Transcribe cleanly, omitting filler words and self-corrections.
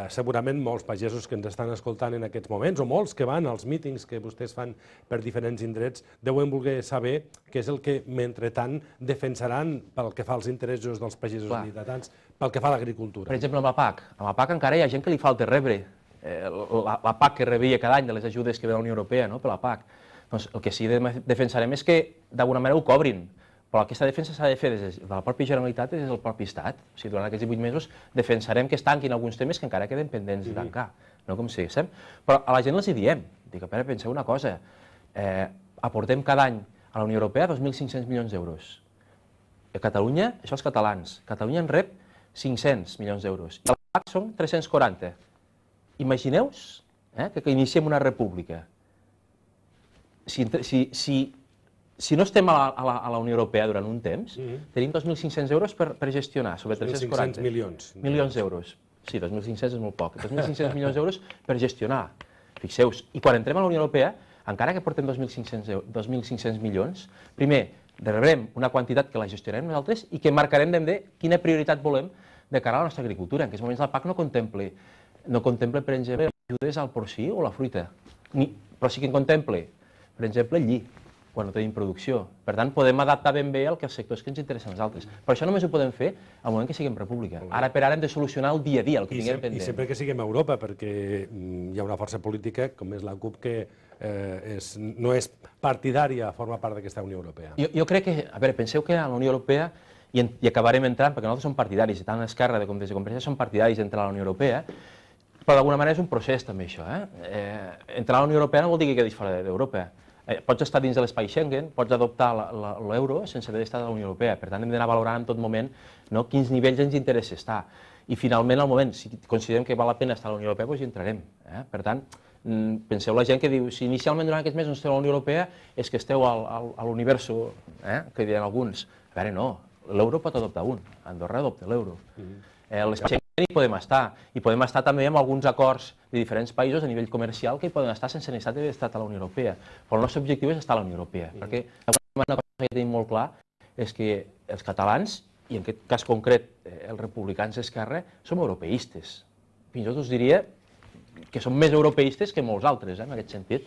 segurament molts pagesos que ens estan escoltant en aquests moments, o molts que van als mítings que vostès fan per diferents indrets, deuen voler saber què és el que, mentrestant, defensaran pel que fa als interessos dels pagesos lleidatans, pel que fa a l'agricultura. Per exemple, amb la PAC encara hi ha gent que li falta rebre la PAC que rebia cada any de les ajudes que ve de la Unió Europea, per la PAC. Doncs el que sí que defensarem és que d'alguna manera ho cobrin, però aquesta defensa s'ha de fer des de la pròpia Generalitat i des del propi Estat. O sigui, durant aquests 18 mesos defensarem que es tanquin alguns temes que encara queden pendents de tancar, no com si diguéssim. Però a la gent els hi diem, dic, espera, penseu una cosa, aportem cada any a la Unió Europea 2.500 milions d'euros. A Catalunya, això els catalans, Catalunya en rep 500 milions d'euros, i a la PAC són 340. Imagineu-vos que iniciem una república. Si no estem a la Unió Europea durant un temps, tenim 2.500 euros per gestionar, sobre 340. 2.500 milions d'euros. Sí, 2.500 és molt poc. 2.500 milions d'euros per gestionar. Fixeu-vos. I quan entrem a la Unió Europea, encara que portem 2.500 milions, primer, rebrem una quantitat que la gestionarem nosaltres i que marcarem de quina prioritat volem de cara a la nostra agricultura. En aquests moments la PAC no contempla, per exemple, ajudes al porcí o la fruita, però sí que en contempla, per exemple, el lli, quan no tenim producció. Per tant, podem adaptar ben bé al que els sectors que ens interessen a nosaltres. Però això només ho podem fer al moment que siguem república. Ara per ara hem de solucionar el dia a dia, el que tinguem pendent. I sempre que siguem a Europa, perquè hi ha una força política, com és la CUP, que no és partidària a formar part d'aquesta Unió Europea. Jo crec que, a veure, penseu que a la Unió Europea, i acabarem entrant, perquè nosaltres som partidaris, tant l'Esquerra com des de Convergència som partidaris d'entrar a la Unió Europea, però d'alguna manera és un procés també això. Entrar a la Unió Europea no vol dir que quedis fora d'Europa. Pots estar dins de l'espai Schengen, pots adoptar l'euro sense haver d'estar a la Unió Europea. Per tant, hem d'anar valorant en tot moment quins nivells ens interessa estar. I finalment, al moment, si considerem que val la pena estar a la Unió Europea, doncs hi entrarem. Per tant, penseu la gent que diu, si inicialment durant aquests mesos no esteu a la Unió Europea és que esteu a l'universo, que diran alguns. A veure, no, l'euro pot adoptar un, Andorra adopta l'euro. L'espai Schengen hi podem estar, i podem estar també amb alguns acords de diferents països a nivell comercial que hi poden estar sense necessitat d'haver estat a la Unió Europea. Però el nostre objectiu és estar a la Unió Europea, perquè una cosa que tenim molt clar és que els catalans, i en aquest cas concret els republicans d'Esquerra, som europeistes. Fins i tot us diria que som més europeistes que molts altres, en aquest sentit.